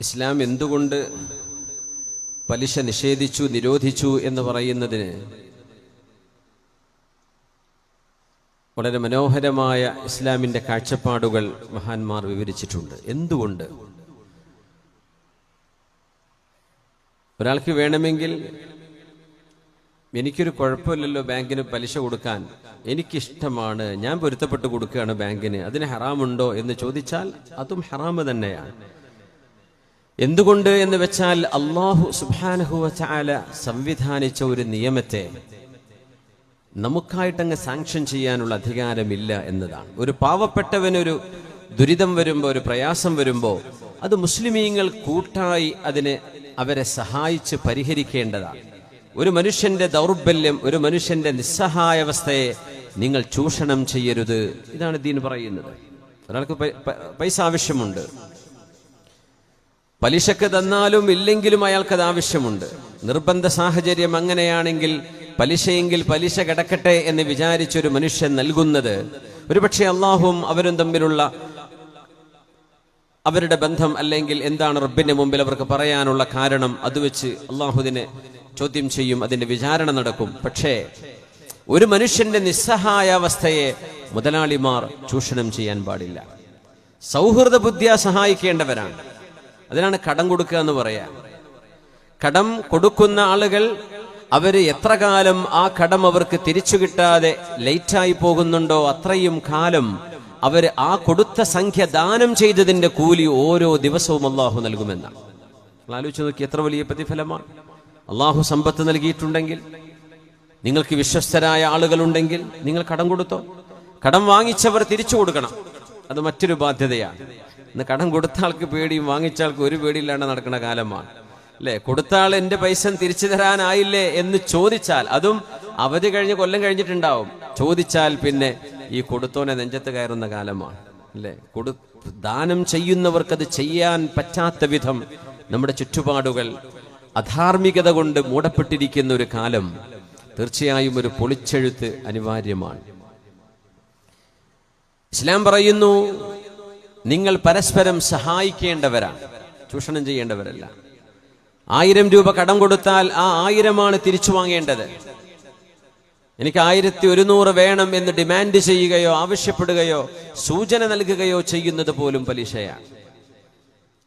ഇസ്ലാം എന്തുകൊണ്ട് പലിശ നിഷേധിച്ചു, നിരോധിച്ചു എന്ന് പറയുന്നതിന് വളരെ മനോഹരമായ ഇസ്ലാമിൻ്റെ കാഴ്ചപ്പാടുകൾ മഹാന്മാർ വിവരിച്ചിട്ടുണ്ട്. എന്തുകൊണ്ട് ഒരാൾക്ക് വേണമെങ്കിൽ എനിക്കൊരു കുഴപ്പമില്ലല്ലോ ബാങ്കിന് പലിശ കൊടുക്കാൻ, എനിക്കിഷ്ടമാണ്, ഞാൻ പൊരുത്തപ്പെട്ട് കൊടുക്കുകയാണ് ബാങ്കിന്, അതിന് ഹറാമുണ്ടോ എന്ന് ചോദിച്ചാൽ അതും ഹറാമ് തന്നെയാണ്. എന്തുകൊണ്ട് എന്ന് വെച്ചാൽ അല്ലാഹു സുബ്ഹാനഹു വ തആല സംവിധാനിച്ച ഒരു നിയമത്തെ നമുക്കായിട്ടങ്ങ് സാങ്ഷൻ ചെയ്യാനുള്ള അധികാരമില്ല എന്നതാണ്. ഒരു പാവപ്പെട്ടവനൊരു ദുരിതം വരുമ്പോൾ, ഒരു പ്രയാസം വരുമ്പോൾ അത് മുസ്ലിമീങ്ങൾ കൂട്ടായി അവരെ സഹായിച്ച് പരിഹരിക്കേണ്ടതാണ്. ഒരു മനുഷ്യന്റെ ദൗർബല്യം, ഒരു മനുഷ്യന്റെ നിസ്സഹായാവസ്ഥയെ നിങ്ങൾ ചൂഷണം ചെയ്യരുത്. ഇതാണ് ദീൻ പറയുന്നത്. ഒരാൾക്ക് പൈസ ആവശ്യമുണ്ട്, പലിശക്ക് തന്നാലും ഇല്ലെങ്കിലും അയാൾക്കത് ആവശ്യമുണ്ട്. നിർബന്ധ സാഹചര്യം അങ്ങനെയാണെങ്കിൽ പലിശയെങ്കിൽ പലിശ കിടക്കട്ടെ എന്ന് വിചാരിച്ചൊരു മനുഷ്യൻ നൽകുന്നത് ഒരുപക്ഷെ അള്ളാഹുവും അവരും തമ്മിലുള്ള അവരുടെ ബന്ധം, അല്ലെങ്കിൽ എന്താണ് റബ്ബിന്റെ മുമ്പിൽ അവർക്ക് പറയാനുള്ള കാരണം, അത് വെച്ച് അള്ളാഹുവിനെ ചോദ്യം ചെയ്യും, അതിന്റെ വിചാരണ നടക്കും. പക്ഷേ ഒരു മനുഷ്യന്റെ നിസ്സഹായാവസ്ഥയെ മുതലാളിമാർ ചൂഷണം ചെയ്യാൻ പാടില്ല. സൗഹൃദ ബുദ്ധിയാ സഹായിക്കേണ്ടവരാണ്. അതിനാണ് കടം കൊടുക്കുക എന്ന് പറയാ. കടം കൊടുക്കുന്ന ആളുകൾ അവര് എത്ര കാലം ആ കടം അവർക്ക് തിരിച്ചു കിട്ടാതെ ലേറ്റായി പോകുന്നുണ്ടോ അത്രയും കാലം അവർ ആ കൊടുത്ത സംഖ്യ ദാനം ചെയ്തതിന്റെ കൂലി ഓരോ ദിവസവും അള്ളാഹു നൽകുമെന്നാണ്. ആലോചിച്ച് നോക്കി, എത്ര വലിയ പ്രതിഫലമാണ്. അള്ളാഹു സമ്പത്ത് നൽകിയിട്ടുണ്ടെങ്കിൽ, നിങ്ങൾക്ക് വിശ്വസ്തരായ ആളുകളുണ്ടെങ്കിൽ നിങ്ങൾ കടം കൊടുത്തോ. കടം വാങ്ങിച്ചവർ തിരിച്ചു കൊടുക്കണം, അത് മറ്റൊരു ബാധ്യതയാണ്. ഇന്ന് കടം കൊടുത്ത ആൾക്ക് പേടിയും വാങ്ങിച്ച ആൾക്ക് ഒരു പേടിയില്ലാണ്ട് നടക്കുന്ന കാലമാണ്, അല്ലെ? കൊടുത്ത ആൾ എന്റെ പൈസ തിരിച്ചു തരാനായില്ലേ എന്ന് ചോദിച്ചാൽ, അതും അവധി കഴിഞ്ഞ് കൊല്ലം കഴിഞ്ഞിട്ടുണ്ടാവും, ചോദിച്ചാൽ പിന്നെ ഈ കൊടുത്തോനെ നെഞ്ചത്ത് കയറുന്ന കാലമാണ്, അല്ലെ? ദാനം ചെയ്യുന്നവർക്കത് ചെയ്യാൻ പറ്റാത്ത വിധം നമ്മുടെ ചുറ്റുപാടുകൾ അധാർമികത കൊണ്ട് മൂടപ്പെട്ടിരിക്കുന്ന ഒരു കാലം. തീർച്ചയായും ഒരു പൊളിച്ചെഴുത്ത് അനിവാര്യമാണ്. ഇസ്ലാം പറയുന്നു, നിങ്ങൾ പരസ്പരം സഹായിക്കേണ്ടവരാണ്, ചൂഷണം ചെയ്യേണ്ടവരല്ല. 1000 രൂപ കടം കൊടുത്താൽ ആ 1000 തിരിച്ചു വാങ്ങേണ്ടത്. എനിക്ക് 1100 വേണം എന്ന് ഡിമാൻഡ് ചെയ്യുകയോ ആവശ്യപ്പെടുകയോ സൂചന നൽകുകയോ ചെയ്യുന്നത് പോലും പലിശയാണ്.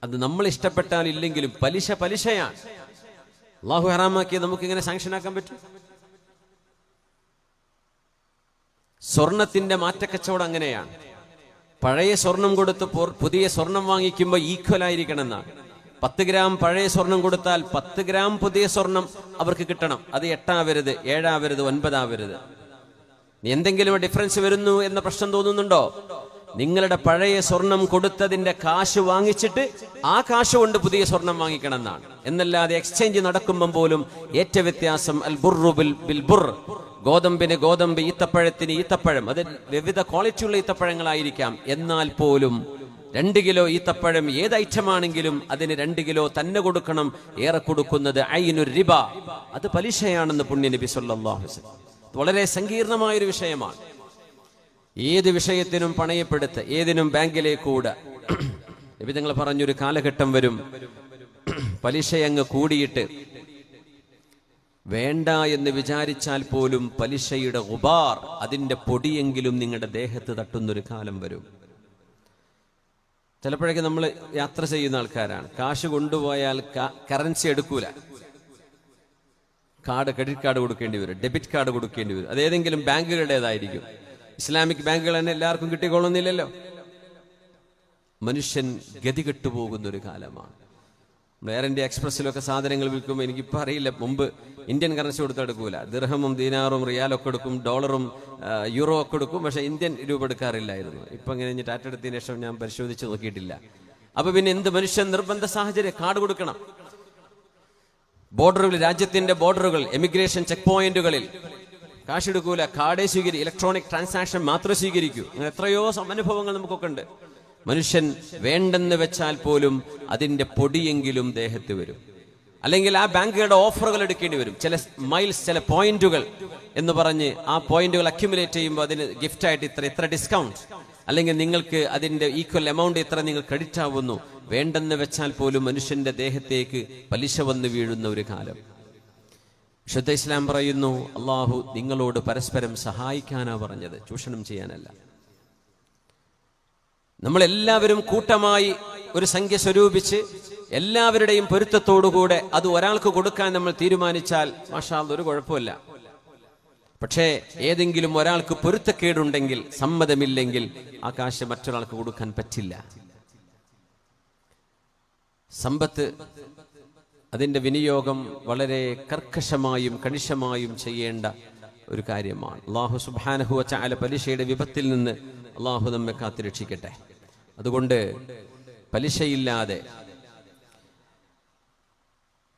അത് നമ്മൾ ഇഷ്ടപ്പെട്ടാൽ ഇല്ലെങ്കിലും പലിശയാണ്. അള്ളാഹു ഹറാമാക്കിയത് നമുക്കിങ്ങനെ സാങ്ഷനാക്കാൻ പറ്റും? സ്വർണത്തിന്റെ മാറ്റക്കച്ചവടം അങ്ങനെയാണ്. പഴയ സ്വർണം കൊടുത്ത് പുതിയ സ്വർണം വാങ്ങിക്കുമ്പോൾ ഈക്വൽ ആയിരിക്കണം എന്നാണ്. 10 ഗ്രാം പഴയ സ്വർണം കൊടുത്താൽ 10 ഗ്രാം പുതിയ സ്വർണം അവർക്ക് കിട്ടണം. അത് 8 ആവരുത്, 7 ആവരുത്, 9 ആവരുത്. എന്തെങ്കിലും ഡിഫറൻസ് വരുന്നു എന്ന പ്രശ്നം തോന്നുന്നുണ്ടോ? നിങ്ങളുടെ പഴയ സ്വർണം കൊടുത്തതിന്റെ കാശ് വാങ്ങിച്ചിട്ട് ആ കാശ് കൊണ്ട് പുതിയ സ്വർണം വാങ്ങിക്കണം എന്നാണ്. എന്നല്ലാതെ എക്സ്ചേഞ്ച് നടക്കുമ്പോൾ പോലും ഏറ്റ വ്യത്യാസം അൽ ബുർറു ബിൽ ബുർ, ഗോതമ്പിന് ഗോതമ്പ്, ഈത്തപ്പഴത്തിന് ഈത്തപ്പഴം. അത് വിവിധ ക്വാളിറ്റിയുള്ള ഈത്തപ്പഴങ്ങളായിരിക്കാം, എന്നാൽ പോലും 2 കിലോ ഈത്തപ്പഴം ഏത് ഐറ്റമാണെങ്കിലും അതിന് 2 കിലോ തന്നെ കൊടുക്കണം. ഏറെ കൊടുക്കുന്നത് ഐനുർ റിബ, അത് പലിശയാണെന്ന് പുണ്യനബി സല്ലല്ലാഹു അലൈഹി വസല്ലം. വളരെ സങ്കീർണമായൊരു വിഷയമാണ്. ഏത് വിഷയത്തിനും പണയപ്പെടുത്ത്, ഏതിനും ബാങ്കിലേക്ക് കൂട. നബി തങ്ങൾ പറഞ്ഞൊരു കാലഘട്ടം വരും, പലിശയങ്ങ് കൂടിയിട്ട് വേണ്ട എന്ന് വിചാരിച്ചാൽ പോലും പലിശയുടെ ഗുബാർ, അതിന്റെ പൊടിയെങ്കിലും നിങ്ങളുടെ ദേഹത്ത് തട്ടുന്നൊരു കാലം വരും. ചിലപ്പോഴൊക്കെ നമ്മൾ യാത്ര ചെയ്യുന്ന ആൾക്കാരാണ്, കാശ് കൊണ്ടുപോയാൽ കറൻസി എടുക്കൂല, ക്രെഡിറ്റ് കാർഡ് കൊടുക്കേണ്ടി വരും, ഡെബിറ്റ് കാർഡ് കൊടുക്കേണ്ടി വരും. അത് ഏതെങ്കിലും ബാങ്കുകളുടേതായിരിക്കും. ഇസ്ലാമിക് ബാങ്കുകൾ തന്നെ എല്ലാവർക്കും കിട്ടിക്കൊള്ളുന്നില്ലല്ലോ. മനുഷ്യൻ ഗതികെട്ടു പോകുന്ന ഒരു കാലമാണ്. എയർ ഇന്ത്യ എക്സ്പ്രസ്സിലൊക്കെ സാധനങ്ങൾ വിൽക്കുമ്പോൾ, എനിക്കിപ്പോൾ അറിയില്ല, മുമ്പ് ഇന്ത്യൻ കറൻസി കൊടുത്തെടുക്കൂല, ദിർഹമും ദീനാറും റിയാലൊക്കെ എടുക്കും, ഡോളറും യൂറോ ഒക്കെ എടുക്കും, പക്ഷെ ഇന്ത്യൻ രൂപ എടുക്കാറില്ലായിരുന്നു. ഇപ്പം ഇങ്ങനെ ടാറ്റ എടുത്തതിന് ശേഷം ഞാൻ പരിശോധിച്ച് നോക്കിയിട്ടില്ല. അപ്പൊ പിന്നെ എന്ത് മനുഷ്യൻ നിർബന്ധ സാഹചര്യം കാർഡ് കൊടുക്കണം. ബോർഡറുകൾ, രാജ്യത്തിന്റെ ബോർഡറുകൾ, എമിഗ്രേഷൻ ചെക്ക് പോയിന്റുകളിൽ കാശ് എടുക്കൂല, കാർഡേ സ്വീകരിക്കും, ഇലക്ട്രോണിക് ട്രാൻസാക്ഷൻ മാത്രമേ സ്വീകരിക്കൂ. അങ്ങനെ എത്രയോ അനുഭവങ്ങൾ നമുക്കൊക്കെ ഉണ്ട്. മനുഷ്യൻ വേണ്ടെന്ന് വെച്ചാൽ പോലും അതിന്റെ പൊടിയെങ്കിലും ദേഹത്ത് വരും. അല്ലെങ്കിൽ ആ ബാങ്കുകളുടെ ഓഫറുകൾ എടുക്കേണ്ടി വരും. ചില മൈൽസ്, ചില പോയിന്റുകൾ എന്ന് പറഞ്ഞ് ആ പോയിന്റുകൾ അക്യുമുലേറ്റ് ചെയ്യുമ്പോൾ അതിന് ഗിഫ്റ്റായിട്ട് ഇത്ര ഡിസ്കൗണ്ട്, അല്ലെങ്കിൽ നിങ്ങൾക്ക് അതിന്റെ ഈക്വൽ എമൗണ്ട് എത്ര നിങ്ങൾ ക്രെഡിറ്റ് ആവുന്നു, വേണ്ടെന്ന് വെച്ചാൽ പോലും മനുഷ്യന്റെ ദേഹത്തേക്ക് പലിശ വന്ന് വീഴുന്ന ഒരു കാലം. വിശുദ്ധ ഇസ്ലാം പറയുന്നു, അള്ളാഹു നിങ്ങളോട് പരസ്പരം സഹായിക്കാനാ പറഞ്ഞത്, ചൂഷണം ചെയ്യാനല്ല. നമ്മളെല്ലാവരും കൂട്ടമായി ഒരു സംഖ്യ സ്വരൂപിച്ച് എല്ലാവരുടെയും പൊരുത്തത്തോടുകൂടെ അത് ഒരാൾക്ക് കൊടുക്കാൻ നമ്മൾ തീരുമാനിച്ചാൽ മാഷാ അല്ലാഹ് ഒരു കുഴപ്പമില്ല. പക്ഷേ ഏതെങ്കിലും ഒരാൾക്ക് പൊരുത്തക്കേടുണ്ടെങ്കിൽ, സമ്മതമില്ലെങ്കിൽ ആ കാശ് മറ്റൊരാൾക്ക് കൊടുക്കാൻ പറ്റില്ല. സമ്പത്ത് അതിന്റെ വിനിയോഗം വളരെ കർക്കശമായും കണിശമായും ചെയ്യേണ്ട ഒരു കാര്യമാണ്. അല്ലാഹു സുബ്ഹാനഹു വ തആല പലിശയുടെ വിപത്തിൽ നിന്ന് അല്ലാഹു നമ്മെ കാത്തുരക്ഷിക്കട്ടെ. അതുകൊണ്ട് പലിശയില്ലാതെ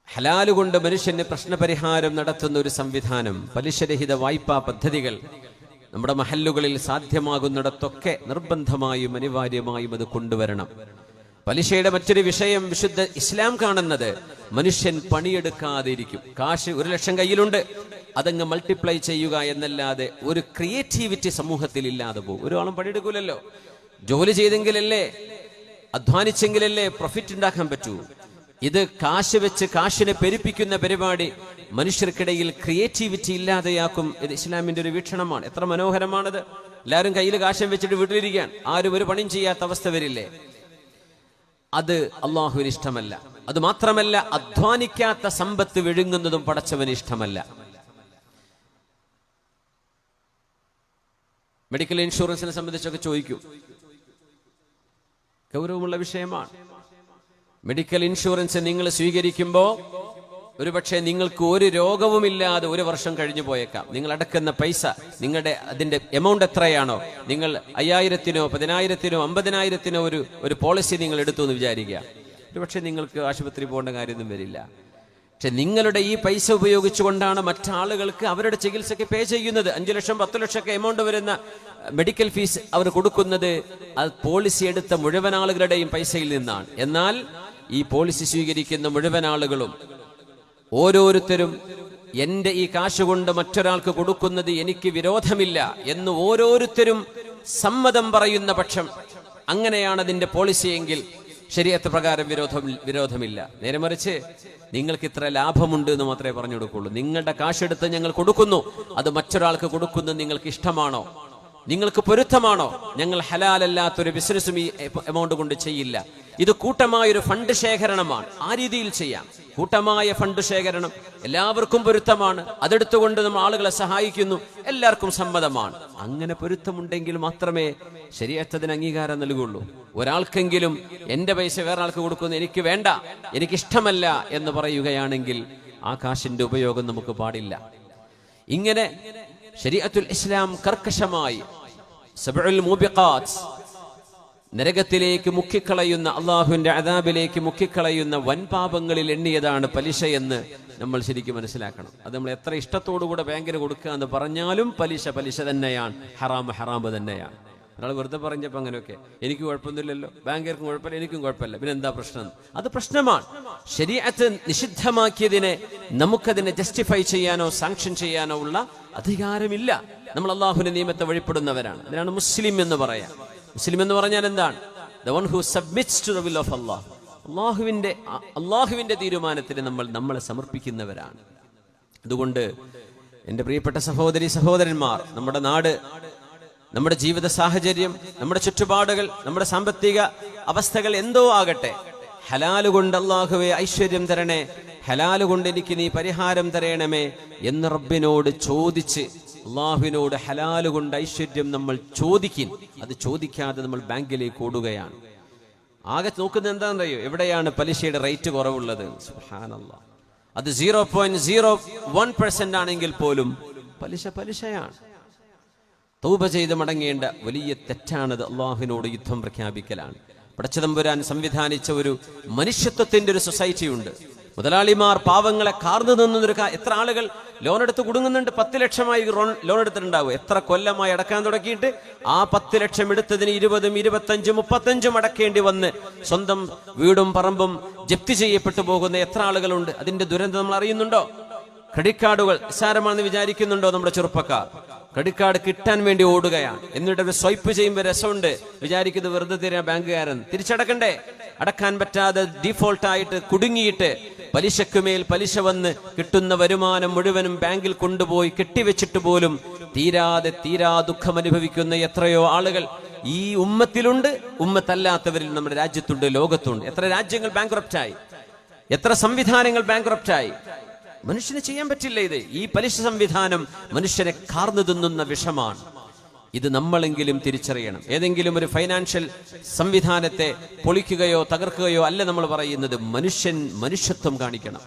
ഹലാല് കൊണ്ട് മനുഷ്യന് പ്രശ്നപരിഹാരം നടത്തുന്ന ഒരു സംവിധാനം, പലിശരഹിത വായ്പാ പദ്ധതികൾ നമ്മുടെ മഹല്ലുകളിൽ സാധ്യമാകുന്നിടത്തൊക്കെ നിർബന്ധമായും അനിവാര്യമായും അത് കൊണ്ടുവരണം. പലിശയുടെ മറ്റൊരു വിഷയം വിശുദ്ധ ഇസ്ലാം കാണുന്നത്, മനുഷ്യൻ പണിയെടുക്കാതെ ഇരിക്കും. കാശ് 1,00,000 കയ്യിലുണ്ട്, അതങ്ങ് മൾട്ടിപ്ലൈ ചെയ്യുക എന്നല്ലാതെ ഒരു ക്രിയേറ്റിവിറ്റി സമൂഹത്തിൽ ഇല്ലാതെ പോകും. ഒരാളും പണിയെടുക്കൂലല്ലോ. ജോലി ചെയ്തെങ്കിലല്ലേ, അധ്വാനിച്ചെങ്കിലല്ലേ പ്രോഫിറ്റ് ഉണ്ടാക്കാൻ പറ്റൂ. ഇത് കാശ് വെച്ച് കാശിനെ പെരുപ്പിക്കുന്ന പരിപാടി മനുഷ്യർക്കിടയിൽ ക്രിയേറ്റിവിറ്റി ഇല്ലാതെയാക്കും. ഇത് ഇസ്ലാമിന്റെ ഒരു വീക്ഷണമാണ്. എത്ര മനോഹരമാണത്. എല്ലാവരും കയ്യിൽ കാശം വെച്ചിട്ട് വീട്ടിലിരിക്കാൻ, ആരും ഒരു പണിയും ചെയ്യാത്ത അവസ്ഥ വരില്ലേ? അത് അള്ളാഹുവിന് ഇഷ്ടമല്ല. അത് മാത്രമല്ല, അധ്വാനിക്കാത്ത സമ്പത്ത് വിഴുങ്ങുന്നതും പടച്ചവന് ഇഷ്ടമല്ല. മെഡിക്കൽ ഇൻഷുറൻസിനെ സംബന്ധിച്ചൊക്കെ ചോദിക്കും, ഗൗരവമുള്ള വിഷയമാണ്. മെഡിക്കൽ ഇൻഷുറൻസ് നിങ്ങൾ സ്വീകരിക്കുമ്പോൾ ഒരുപക്ഷെ നിങ്ങൾക്ക് ഒരു രോഗവുമില്ലാതെ 1 വർഷം കഴിഞ്ഞു പോയേക്കാം. നിങ്ങൾ അടക്കുന്ന പൈസ, നിങ്ങളുടെ അതിന്റെ എമൗണ്ട് എത്രയാണോ, നിങ്ങൾ 5,000-നോ 10,000-നോ 50,000-നോ ഒരു പോളിസി നിങ്ങൾ എടുത്തു എന്ന് വിചാരിക്കുക. ഒരുപക്ഷെ നിങ്ങൾക്ക് ആശുപത്രി പോകേണ്ട കാര്യമൊന്നും വരില്ല. പക്ഷെ നിങ്ങളുടെ ഈ പൈസ ഉപയോഗിച്ചുകൊണ്ടാണ് മറ്റാളുകൾക്ക് അവരുടെ ചികിത്സയ്ക്ക് പേ ചെയ്യുന്നത്. 5 ലക്ഷം 10 ലക്ഷമൊക്കെ എമൗണ്ട് വരുന്ന മെഡിക്കൽ ഫീസ് അവർ കൊടുക്കുന്നത് അത് പോളിസി എടുത്ത മുഴുവൻ ആളുകളുടെയും പൈസയിൽ നിന്നാണ്. എന്നാൽ ഈ പോളിസി സ്വീകരിക്കുന്ന മുഴുവൻ ആളുകളും ഓരോരുത്തരും എന്റെ ഈ കാശ് കൊണ്ട് മറ്റൊരാൾക്ക് കൊടുക്കുന്നത് എനിക്ക് വിരോധമില്ല എന്ന് ഓരോരുത്തരും സമ്മതം പറയുന്ന പക്ഷം, അങ്ങനെയാണ് അതിന്റെ പോളിസി എങ്കിൽ ശരീഅത്ത് പ്രകാരം വിരോധമില്ല. നേരെ മറിച്ച് നിങ്ങൾക്ക് ഇത്ര ലാഭമുണ്ട് എന്ന് മാത്രമേ പറഞ്ഞു കൊടുക്കുള്ളൂ. നിങ്ങളുടെ കാശെടുത്ത് ഞങ്ങൾ കൊടുക്കുന്നു, അത് മറ്റൊരാൾക്ക് കൊടുക്കുന്നത് നിങ്ങൾക്ക് ഇഷ്ടമാണോ, നിങ്ങൾക്ക് പൊരുത്തമാണോ? ഞങ്ങൾ ഹലാലല്ലാത്തൊരു ബിസിനസ്സും ഈ എമൗണ്ട് കൊണ്ട് ചെയ്യില്ല. ഇത് കൂട്ടമായൊരു ഫണ്ട് ശേഖരണമാണ്. ആ രീതിയിൽ ചെയ്യാം. കൂട്ടമായ ഫണ്ട് ശേഖരണം എല്ലാവർക്കും പൊരുത്തമാണ്. അതെടുത്തുകൊണ്ട് നമ്മൾ ആളുകളെ സഹായിക്കുന്നു, എല്ലാവർക്കും സമ്മതമാണ്. അങ്ങനെ പൊരുത്തമുണ്ടെങ്കിൽ മാത്രമേ ശരീഅത്തിന് അംഗീകാരം നൽകുള്ളൂ. ഒരാൾക്കെങ്കിലും എന്റെ പൈസ വേറെ ആൾക്ക് കൊടുക്കുന്നു, എനിക്ക് വേണ്ട, എനിക്കിഷ്ടമല്ല എന്ന് പറയുകയാണെങ്കിൽ ആ കാശിന്റെ ഉപയോഗം നമുക്ക് പാടില്ല. ഇങ്ങനെ ശരീഅത്തുൽ ഇസ്ലാം കർക്കശമായി സബ്ഉൽ മൂബിഖാത്ത്, നരകത്തിലേക്ക് മുക്കിക്കളയുന്ന, അള്ളാഹുവിന്റെ അദാബിലേക്ക് മുക്കിക്കളയുന്ന വൻപാപങ്ങളിൽ എണ്ണിയതാണ് പലിശയെന്ന് നമ്മൾ ശരിക്കും മനസ്സിലാക്കണം. അത് നമ്മൾ എത്ര ഇഷ്ടത്തോടുകൂടെ ബാങ്കിന് കൊടുക്കുക എന്ന് പറഞ്ഞാലും പലിശ തന്നെയാണ്, ഹറാമ് തന്നെയാണ്. ഒരാൾ വെറുതെ പറഞ്ഞപ്പോൾ അങ്ങനെയൊക്കെ എനിക്ക് കുഴപ്പമൊന്നുമില്ലല്ലോ, ബാങ്കുകാർക്കും കുഴപ്പമില്ല, എനിക്കും കുഴപ്പമില്ല, പിന്നെ എന്താ പ്രശ്നം? അത് പ്രശ്നമാണ്. ശരീഅത്ത് നിഷിദ്ധമാക്കിയതിനെ നമുക്കതിനെ ജസ്റ്റിഫൈ ചെയ്യാനോ സാങ്ഷൻ ചെയ്യാനോ ഉള്ള അധികാരമില്ല. നമ്മൾ അള്ളാഹുവിന്റെ നിയമത്തെ വഴിപ്പെടുന്നവരാണ്. അതിനാണ് മുസ്ലിം എന്ന് പറയാം. മുസ്ലിം എന്ന് പറഞ്ഞാൽ എന്താണ്? The one who submits to the will of Allah. അള്ളാഹുവിന്റെ തീരുമാനത്തിന് നമ്മളെ സമർപ്പിക്കുന്നവരാണ്. അതുകൊണ്ട് എൻ്റെ പ്രിയപ്പെട്ട സഹോദരി സഹോദരന്മാർ, നമ്മുടെ നാട്, നമ്മുടെ ജീവിത സാഹചര്യം, നമ്മുടെ ചുറ്റുപാടുകൾ, നമ്മുടെ സാമ്പത്തിക അവസ്ഥകൾ എന്തോ ആകട്ടെ, ഹലാല് കൊണ്ട് അല്ലാഹുവേ ഐശ്വര്യം തരണേ, ഹലാല് കൊണ്ട് എനിക്ക് നീ പരിഹാരം തരണമേ എന്ന് റബ്ബിനോട് ചോദിച്ച്, അള്ളാഹുവിനോട് ഹലാല് കൊണ്ട് ഐശ്വര്യം നമ്മൾ ചോദിക്കും. അത് ചോദിക്കാതെ നമ്മൾ ബാങ്കിലേക്ക് ഓടുകയാണ്. ആകെ നോക്കുന്നത് എന്താണെന്നറിയോ? എവിടെയാണ് പലിശയുടെ റേറ്റ് കുറവുള്ളത്? സുബ്ഹാനല്ലാഹ്, അത് 0.01% ആണെങ്കിൽ പോലും പലിശയാണ്. തൗബ ചെയ്ത് മടങ്ങേണ്ട വലിയ തെറ്റാണത്. അള്ളാഹുവിനോട് യുദ്ധം പ്രഖ്യാപിക്കലാണ്. പടച്ചതമ്പുരാൻ സംവിധാനിച്ച ഒരു മനുഷ്യത്വത്തിന്റെ ഒരു സൊസൈറ്റി ഉണ്ട്. മുതലാളിമാർ പാവങ്ങളെ കാർന്നു നിന്നൊരു എത്ര ആളുകൾ ലോൺ എടുത്ത് കുടുങ്ങുന്നുണ്ട്. 10 ലക്ഷമായി ലോൺ എടുത്തിട്ടുണ്ടാവും. എത്ര കൊല്ലമായി അടക്കാൻ തുടങ്ങിയിട്ട് ആ 10 ലക്ഷം എടുത്തതിന് 20, 25, 35 അടക്കേണ്ടി വന്ന് സ്വന്തം വീടും പറമ്പും ജപ്തി ചെയ്യപ്പെട്ടു പോകുന്ന എത്ര ആളുകളുണ്ട്? അതിന്റെ ദുരന്തം നമ്മൾ അറിയുന്നുണ്ടോ? ക്രെഡിറ്റ് കാർഡുകൾ നിസ്സാരമാണെന്ന് വിചാരിക്കുന്നുണ്ടോ നമ്മുടെ ചെറുപ്പക്കാർ? ക്രെഡിറ്റ് കാർഡ് കിട്ടാൻ വേണ്ടി ഓടുകയാണ്. എന്നിട്ട് ഒരു സ്വൈപ്പ് ചെയ്യുമ്പോൾ രസമുണ്ട്, വിചാരിക്കുന്നത് വെറുതെ തരാൻ ബാങ്കുകാരൻ. തിരിച്ചടക്കണ്ടേ? അടക്കാൻ പറ്റാതെ ഡീഫോൾട്ടായിട്ട് കുടുങ്ങിയിട്ട് പലിശക്കുമേൽ പലിശ വന്ന് കിട്ടുന്ന വരുമാനം മുഴുവനും ബാങ്കിൽ കൊണ്ടുപോയി കെട്ടിവെച്ചിട്ട് പോലും തീരാ ദുഃഖം അനുഭവിക്കുന്ന എത്രയോ ആളുകൾ ഈ ഉമ്മത്തിലുണ്ട്. ഉമ്മത്തല്ലാത്തവരിൽ നമ്മുടെ രാജ്യത്തുണ്ട്, ലോകത്തുണ്ട്. എത്ര രാജ്യങ്ങൾ ബാങ്ക്രപ്റ്റായി, എത്ര സംവിധാനങ്ങൾ ബാങ്ക്രപ്റ്റായി. മനുഷ്യന് ചെയ്യാൻ പറ്റില്ല ഇത്. ഈ പലിശ സംവിധാനം മനുഷ്യനെ കാർന്നു തിന്നുന്ന വിഷമാണ്. ഇത് നമ്മളെങ്കിലും തിരിച്ചറിയണം. ഏതെങ്കിലും ഒരു ഫൈനാൻഷ്യൽ സംവിധാനത്തെ പൊളിക്കുകയോ തകർക്കുകയോ അല്ല നമ്മൾ പറയുന്നത്. മനുഷ്യത്വം കാണിക്കണം.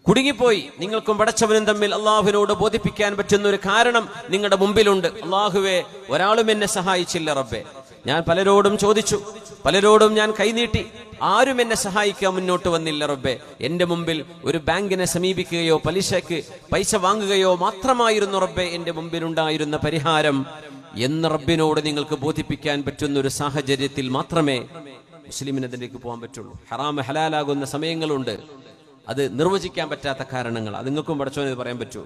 കുടുങ്ങിപ്പോയി, നിങ്ങൾക്കും പടച്ചവനും തമ്മിൽ അള്ളാഹുവിനോട് ബോധിപ്പിക്കാൻ പറ്റുന്ന ഒരു കാരണം നിങ്ങളുടെ മുമ്പിലുണ്ട്. അള്ളാഹുവേ, ഒരാളും എന്നെ സഹായിച്ചില്ല റബ്ബേ. ഞാൻ പലരോടും ചോദിച്ചു, പലരോടും ഞാൻ കൈനീട്ടി, ആരും എന്നെ സഹായിക്കാൻ മുന്നോട്ട് വന്നില്ല റബ്ബേ. എന്റെ മുമ്പിൽ ഒരു ബാങ്കിനെ സമീപിക്കുകയോ പലിശയ്ക്ക് പൈസ വാങ്ങുകയോ മാത്രമായിരുന്നു റബ്ബേ എന്റെ മുമ്പിലുണ്ടായിരുന്ന പരിഹാരം എന്ന് റബ്ബിനോട് നിങ്ങൾക്ക് ബോധിപ്പിക്കാൻ പറ്റുന്ന ഒരു സാഹചര്യത്തിൽ മാത്രമേ മുസ്ലിമിന് അതിലേക്ക് പോകാൻ പറ്റുള്ളൂ. ഹറാം ഹലാലാകുന്ന സമയങ്ങളുണ്ട്, അത് നിർവചിക്കാൻ പറ്റാത്ത കാരണങ്ങൾ. അത് നിങ്ങൾക്കും പടച്ചോനെ പറയാൻ പറ്റൂ.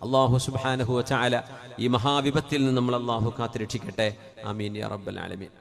അല്ലാഹു സുബ്ഹാനഹു വ തആല ഈ മഹാവിപത്തിൽ നിന്ന് നമ്മൾ അല്ലാഹു കാത്തുരക്ഷിക്കട്ടെ. ആമീൻ യാ റബ്ബൽ ആലമീൻ.